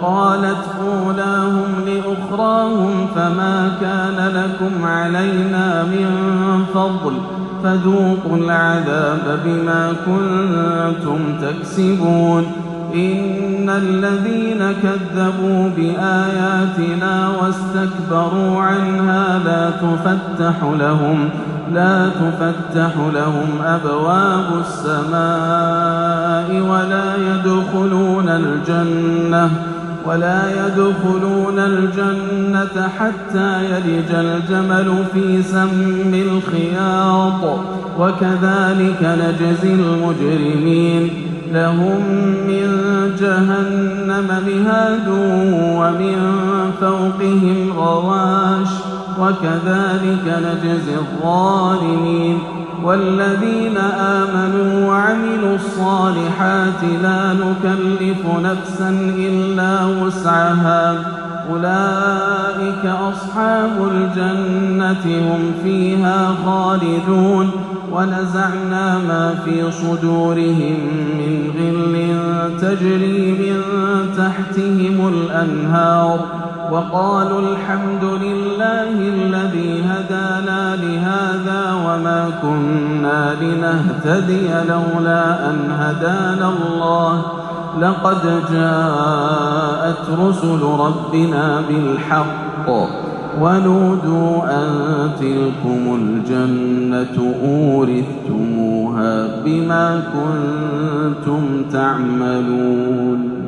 وقالت أولاهم لأخراهم فما كان لكم علينا من فضل فذوقوا العذاب بما كنتم تكسبون إن الذين كذبوا بآياتنا واستكبروا عنها لا تفتح لهم أبواب السماء ولا يدخلون الجنة حتى يلج الجمل في سم الخياط وكذلك نجزي المجرمين لهم من جهنم مهاد ومن فوقهم غواش وكذلك نجزي الظالمين والذين آمنوا وعملوا الصالحات لا نكلف نفسا إلا وسعها أولئك أصحاب الجنة هم فيها خالدون ونزعنا ما في صدورهم من غل تجري من تحتهم الأنهار وقالوا الحمد لله الذي هدانا لهذا وما كنا لنهتدي لولا أن هدانا الله لقد جاءت رسل ربنا بالحق ونودوا أن تلكم الجنة أورثتموها بما كنتم تعملون